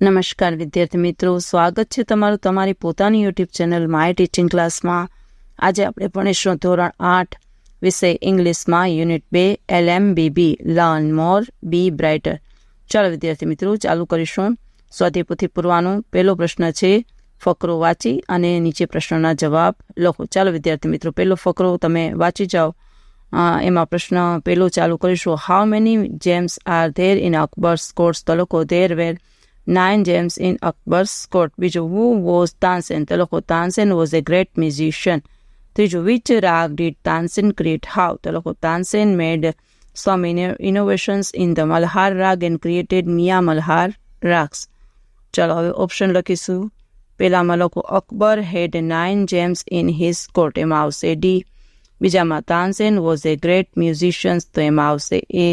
નમસ્કાર વિદ્યાર્થી મિત્રો, સ્વાગત છે તમારું તમારી પોતાની યુટ્યુબ ચેનલ માય ટીચિંગ ક્લાસમાં. આજે આપણે ભણીશું ધોરણ 8 વિષય ઇંગ્લિશમાં યુનિટ 2 LMBB લર્ન મોર બી બ્રાઇટર. ચાલો વિદ્યાર્થી મિત્રો ચાલુ કરીશું. સ્વાધ્યાય પોથી પૂરવાનું પહેલો પ્રશ્ન છે ફકરો વાંચી અને નીચે પ્રશ્નના જવાબ લખો. ચાલો વિદ્યાર્થી મિત્રો પહેલો ફકરો તમે વાંચી જાઓ. એમાં પ્રશ્ન પહેલો ચાલુ કરીશું. How many gems are there in Akbar's courts? તો લખો there were 9 gems in Akbar's court. બીજું, who was Tansen? તો લખો Tansen was a great musician. ત્રીજું, which rag did Tansen create? How? તો લખો Tansen made some innovations in the Malhar rag and created Mia Malhar rags. ચાલો હવે option લખીશું. પહેલામાં લખો Akbar had 9 gems in his court, એમાં આવશે ડી. બીજામાં Tansen was a great musician, તો એમાં આવશે એ.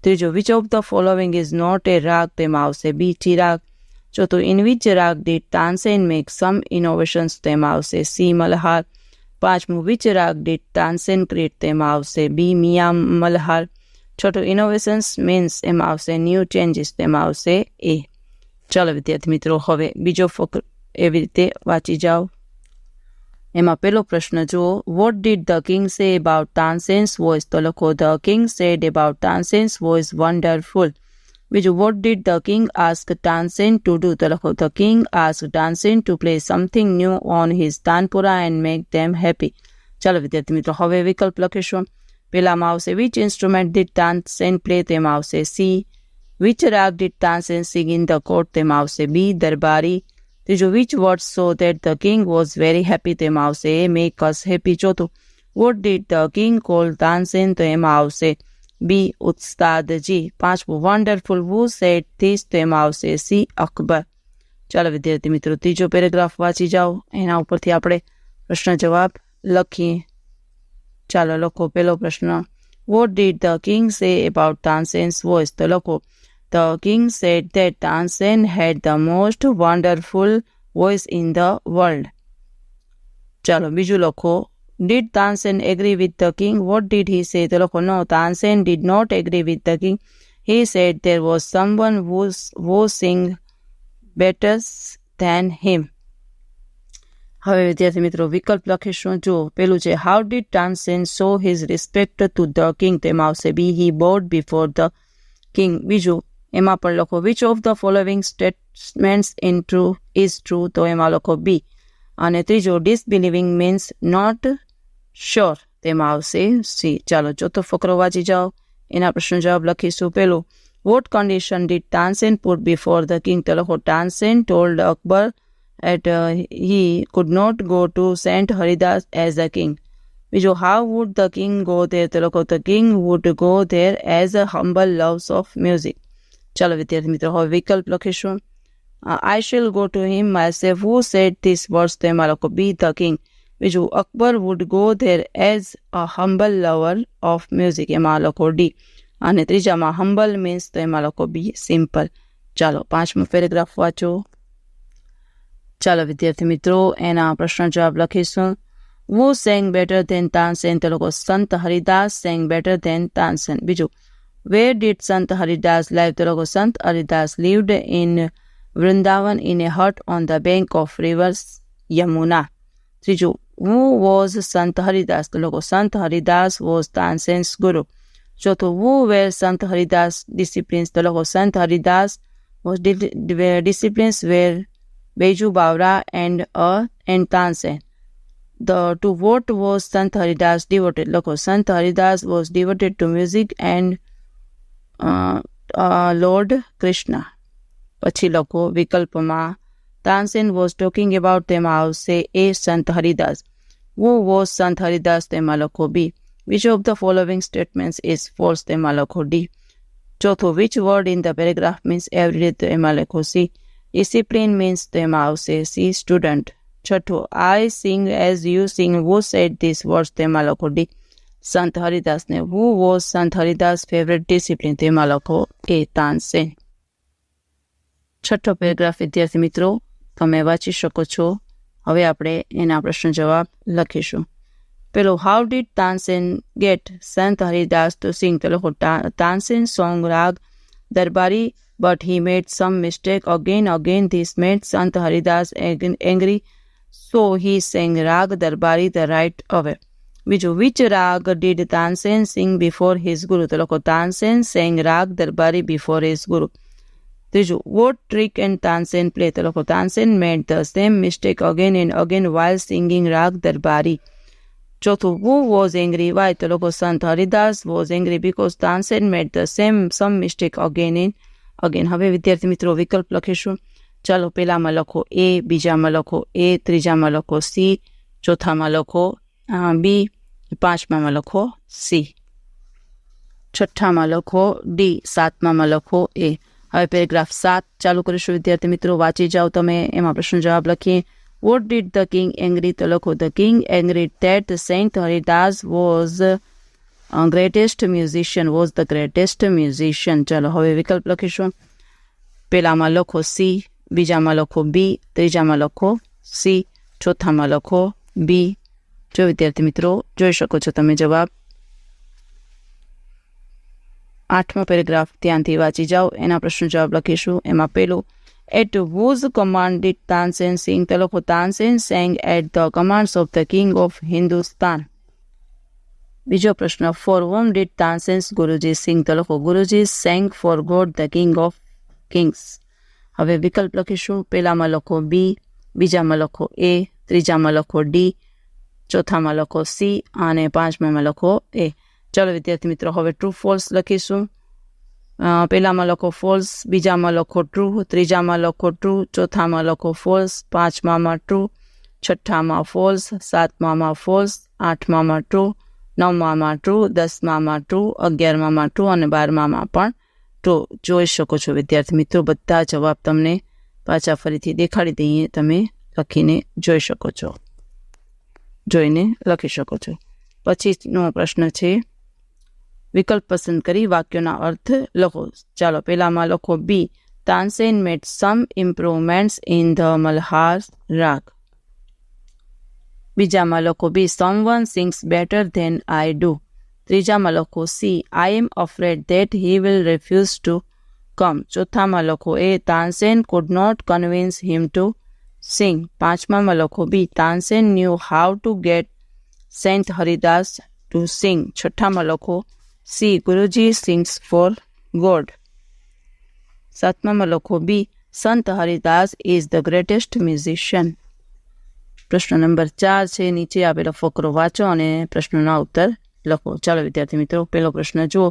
ત્રીજો, which of the following is not a raga? તેમાં આવશે બી ચિરાગ. ચોથું, in which raga did Tansen make some innovations? તેમાં આવશે સી મલ્હાર. પાંચમું, which raga did Tansen create? તેમાં આવશે બી મિયા મલ્હાર. છઠ્ઠું, ઇનોવેશન્સ મીન્સ એમાં આવશે ન્યૂ ચેન્જીસ? તેમાં આવશે એ. ચાલો વિદ્યાર્થી મિત્રો હવે બીજો ફકરો એવી રીતે વાંચી જાઓ. એમાં પહેલો પ્રશ્ન જુઓ. What did the king say about Tansen's voice? તો લખો the king said about Tansen's voice wonderful. બીજું, what did the king ask Tansen to do? તો લખો the king ask Tansen to play something new on his tanpura and make them happy. ચાલો વિદ્યાર્થી મિત્રો હવે વિકલ્પ લખીશું. પહેલામાં આવશે which instrument did Tansen play? તેમાં આવશે C. Which raga did Tansen sing in the court? તેમાં આવશે બી દરબારી. ત્રીજું, which word so that the king was very happy? તેમાં આવશે એ મેક અસ હેપી. ચોથું, vote did the king call Tansen? તો એમાં આવશે બી ઉસ્તાદજી. પાંચમું, વન્ડરફુલ હુ સેડ ધીસ? તો એમાં આવશે સી અકબર. ચાલો વિદ્યાર્થી મિત્રો ત્રીજો પેરેગ્રાફ વાંચી જાઓ. એના ઉપરથી આપણે પ્રશ્ન જવાબ લખીએ. ચાલો લખો પહેલો પ્રશ્ન. What did the king say about Tansen's voice? તો લખો The king said that Tansen had the most wonderful voice in the world. ચાલો બીજું લખો. Did Tansen agree with the king? What did he say? તો લખો no, Tansen did not agree with the king. He said there was someone who sang better than him. હવે વિદ્યાર્થી મિત્રો વિકલ્પ લખીશું. જુઓ પેલું છે how did Tansen show his respect to the king? તેમાં આવશે બી he bowed before the king. બીજું એમાં પણ લખો which of the following statements is true? તો એમાં લખો બી. અને ત્રીજો, ડિસબિલીવિંગ મીન્સ નોટ શ્યોર? તેમાં આવશે સી. ચાલો ચોથો ફકરો વાંચી જાઓ. એના પ્રશ્ન જવાબ લખીશું. પેલું, what condition did Tansen put before the king? તો લખો Tansen told Akbar at he could not go to saint Haridas as the king. બીજો, how would the king go there? તો લખો the king would go there as a humble loves of music. ચાલો વિદ્યાર્થી મિત્રો હવે વિકલ્પ લખીશું. I shall go to him myself who said this words? તો એમાં લખો બી ધ કિંગ. બીજું, Akbar wood go there as a humble lover of music? એમાં લખો ડી. અને ત્રીજામાં હમ્બલ મીન્સ? તો એમાં લખો બી સિમ્પલ. ચાલો પાંચમો પેરેગ્રાફ વાંચો. ચાલો વિદ્યાર્થી મિત્રો એના પ્રશ્ન જવાબ લખીશું. Who sang better than Tansen? તો લખો સંત Haridas sang better than Tansen. બીજું, where did Sant Haridas live? તો લખો Sant Haridas lived in Vrindavan in a hut on the bank of river Yamuna. ત્રીજું, who was Sant Haridas? તો લખો Sant Haridas was Tansen's guru. ચોથું, who were Sant Haridas disciples? તો લખો Sant Haridas was disciples were Beju Bawra and Tansen. To what was Sant Haridas devoted? લખો Sant Haridas was devoted to music and Lord Krishna. પછી લખો વિકલ્પમાં Tansen was talking about? તેમાં આવશે એ Sant Haridas. Who was Sant Haridas? તેમાં લખો બી. Which of the following statements is false? તેમાં લખો ડી. ચોથું, which word in the paragraph means everyday? તો એમાં લખો સી. Discipline means? તો એમાં આવશે સી સ્ટુડન્ટ. છઠ્ઠું, I sing as you sing. Who said these words? તેમાં લખો ડી. સંત હરિદાસને. Who was Sant Haridas' favorite discipline? તેમાં લખો એ તાનસેન. છઠ્ઠો પેરેગ્રાફ વિદ્યાર્થી મિત્રો તમે વાંચી શકો છો. હવે આપણે એના પ્રશ્ન જવાબ લખીશું. પેલો, how did Tansen get Sant Haridas to sing? તો લખો તાનસેન સોંગ રાગ દરબારી but he made some mistake. Again, this made Sant Haridas angry, so he sang Rag Darbari the right away. Which rag did Tansen sing before his guru? તો લખો Tansen sang Rag Darbari before his guru. ત્રીજું, what trick and Tansen play? તો લખો Tansen made the same mistake again and again while singing Rag Darbari. ચોથું, who was angry? Why? તો લખો Sant Haridas was angry because Tansen made the some mistake again and again. હવે વિદ્યાર્થી મિત્રો વિકલ્પ લખીશું. ચાલો પહેલામાં લખો A, બીજામાં લખો A, ત્રીજામાં લખો C, ચોથામાં લખો B, પાંચમામાં લખો C, છઠ્ઠામાં લખો D, સાતમામાં લખો A. હવે પેરેગ્રાફ 7 ચાલુ કરીશું વિદ્યાર્થી મિત્રો, વાંચી જાઓ તમે. એમાં પ્રશ્ન જવાબ લખીએ. What did the king angry? તો લખો the king angry that Saint Haridas was the greatest musician. ચાલો હવે વિકલ્પ લખીશું. પહેલામાં લખો C, બીજામાં લખો B, ત્રીજામાં લખો C, ચોથામાં લખો B. જો વિદ્યાર્થી મિત્રો જોઈ શકો છો તમે જવાબ. 8મો પેરેગ્રાફ ધ્યાનથી વાંચી જાઓ. એના પ્રશ્ન જવાબ લખીશું. એમાં પેલું, at whose command did Tansen sing? તો લખો Tansen sang at the commands of the king of Hindustan. બીજો પ્રશ્ન, for whom did Tansen's Guruji sing? તો લખો Guruji sang for God the king of kings. હવે વિકલ્પ લખીશું. પહેલામાં લખો B, બીજામાં લખો A, ત્રીજામાં લખો D, ચોથામાં લખો C અને પાંચમામાં લખો A. ચાલો વિદ્યાર્થી મિત્રો હવે ટ્રુ ફોલ્સ લખીશું. પહેલામાં લખો ફોલ્સ, બીજામાં લખો ટ્રુ, ત્રીજામાં લખો ટ્રુ, ચોથામાં લખો ફોલ્સ, પાંચમામાં ટ્રુ, છઠ્ઠામાં ફોલ્સ, સાતમામાં ફોલ્સ, આઠમામાં ટ્રુ, નવમામાં ટ્રુ, 10મામાં ટ્રુ, 11મામાં ટ્રુ અને 12મામાં પણ ટ્રુ. જોઈ શકો છો વિદ્યાર્થી મિત્રો બધા જવાબ તમને પાછા ફરીથી દેખાડી દઈએ, તમે લખીને જોઈ શકો છો, જોઈને લખી શકો છો. પછીનો પ્રશ્ન છે, વિકલ્પ પસંદ કરી વાક્યોના અર્થ લખો. ચાલો પહેલામાં લખો B, Tansen made some improvements in the Malhar rag. બીજામાં લખો B, someone sings better than I do. ત્રીજામાં લખો C, I am afraid that he will refuse to come. ચોથામાં લખો A, Tansen could not convince him to sing. પાંચમામાં લખો B, Tansen knew how to get Saint Haridas to sing. છઠ્ઠામાં લખો C, Guruji sings for God. સાતમામાં લખો B, Sant Haridas is the greatest musician. પ્રશ્ન number 4 છે. નીચે આપેલો ફકરો વાંચો અને પ્રશ્નોના ઉત્તર લખો. ચાલો વિદ્યાર્થી મિત્રો પહેલો પ્રશ્ન જુઓ.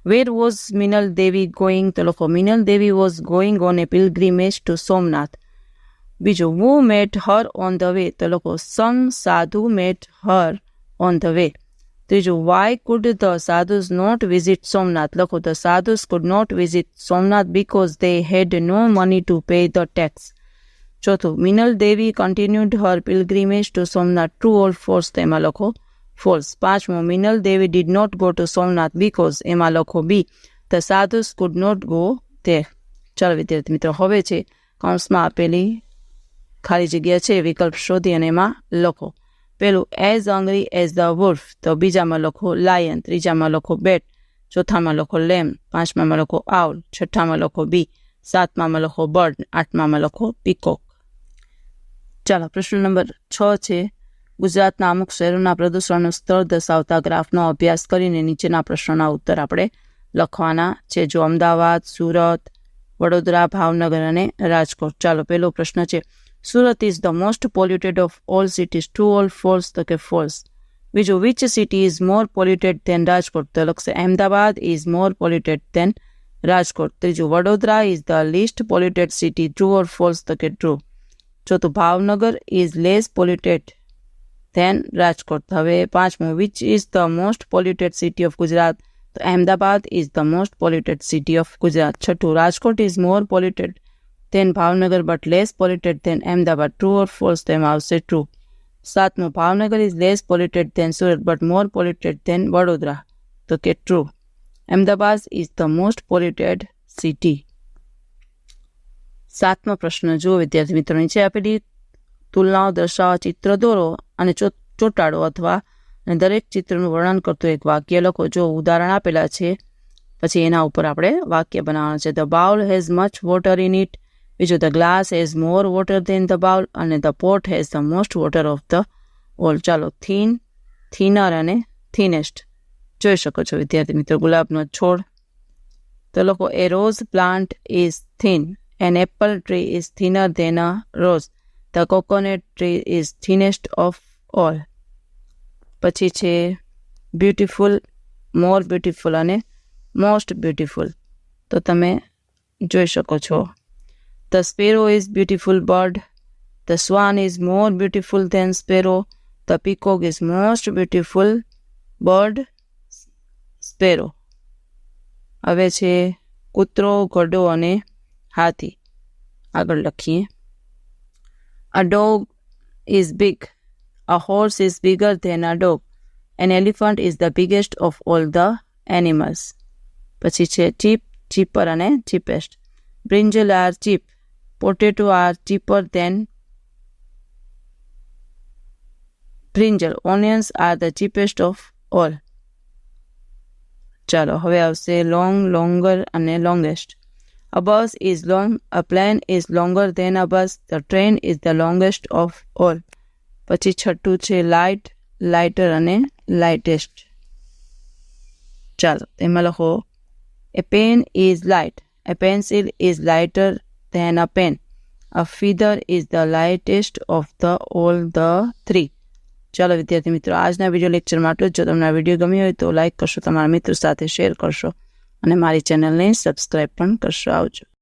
Where was Minal Devi going? તો લખો Minal Devi was going on a pilgrimage to Somnath. બીજું, who met her on the way? તો લખો some sadhu met her on the way. ત્રીજું, why could the sadhus not visit Somnath? લખો the sadhus could not visit Somnath because they had no money to pay the tax. ચોથું, Minal Devi continued her pilgrimage to Somnath. True or false? તો એમાં લખો false. પાંચમું, Minal Devi did not go to Somnath because એમાં લખો B, the sadhus could not go there. ચાલો વિદ્યાર્થી મિત્રો હવે છે કૌંસમાં આપેલી ખાલી જગ્યા છે, વિકલ્પ શોધી અને એમાં લખો. પેલું, as hungry as the wolf. તો બીજામાં લખો lion, ત્રીજામાં લખો bat, ચોથામાં લખો lamb, પાંચમામાં લખો owl, છઠ્ઠામાં લખો bee, સાતમામાં લખો bird, આઠમામાં લખો peacock. ચાલો પ્રશ્ન નંબર 6 છે. ગુજરાતના અમુક શહેરોના પ્રદૂષણનું સ્તર દર્શાવતા ગ્રાફનો અભ્યાસ કરીને નીચેના પ્રશ્નોના ઉત્તર આપણે લખવાના છે. જો અમદાવાદ, સુરત, વડોદરા, ભાવનગર અને રાજકોટ. ચાલો પહેલો પ્રશ્ન છે, Surat is the most polluted of all cities. True or false? તો કે false. બીજું, which city is more polluted than Rajkot? તો લખશે Ahmedabad is more polluted than Rajkot. ત્રીજું, Vadodara is the least polluted city. True or false? તો કે true. ચોથું, Bhavnagar is less polluted than Rajkot. હવે પાંચમું, which is the most polluted city of Gujarat? તો Ahmedabad is the most polluted city of Gujarat. છઠ્ઠું, Rajkot is more polluted than Bhavnagar but less polluted than Ahmedabad. True or false? તો એમાં આવશે true. સાતમું, Bhavnagar is less polluted than Surat but more polluted than Vadodara. તો કે true. Ahmedabad is the most polluted city. સાતમો પ્રશ્ન જુઓ વિદ્યાર્થી મિત્રો. નીચે આપેલી તુલનાઓ દર્શાવવા ચિત્ર દોરો અને ચોટાડો અથવા દરેક ચિત્રનું વર્ણન કરતું એક વાક્ય લખો. જો ઉદાહરણ આપેલા છે પછી એના ઉપર આપણે વાક્ય બનાવવાનું છે. The bowl has much water in it. બીજું the glass has more water than the bowl. અને the pot has the most water of the all. ચાલો થીન, થીનર અને થીનેસ્ટ જોઈ શકો છો વિદ્યાર્થી મિત્રો. ગુલાબનો છોડ તો લખો a rose plant is thin. An apple tree is thinner than a rose. The coconut tree is thinnest of all. પછી છે બ્યુટીફુલ, મોર બ્યુટીફુલ અને મોસ્ટ બ્યુટીફુલ. તો તમે જોઈ શકો છો. The sparrow is beautiful bird. The swan is more beautiful than sparrow. The peacock is most beautiful bird sparrow. હવે છે કૂતરો, ઘોડો અને હાથી. આગળ લખીએ. A dog is big. A horse is bigger than a dog. An elephant is the biggest of all the animals. પછી છે ચીપ, ચીપર અને cheapest. Brinjal are cheap. Potato are cheaper than brinjal. Onions are the cheapest of all. ચાલો હવે આવશે long, longer અને longest. A bus is long. A plane is longer than a bus. The train is the longest of all. પછી છઠ્ઠું છે light, lighter અને લાઇટેસ્ટ. ચાલો તેમાં લખો a pen is light. A pencil is lighter than a pen. A feather is the lightest of the all the three. ચાલો વિદ્યાર્થી મિત્રો, આજના વિડીયો લેક્ચરમાં આટલું જ. જો તમને આ વિડીયો ગમ્યો હોય તો લાઇક કરશો, તમારા મિત્રો સાથે શેર કરશો અને મારી ચેનલને સબસ્ક્રાઈબ પણ કરશો. આવજો.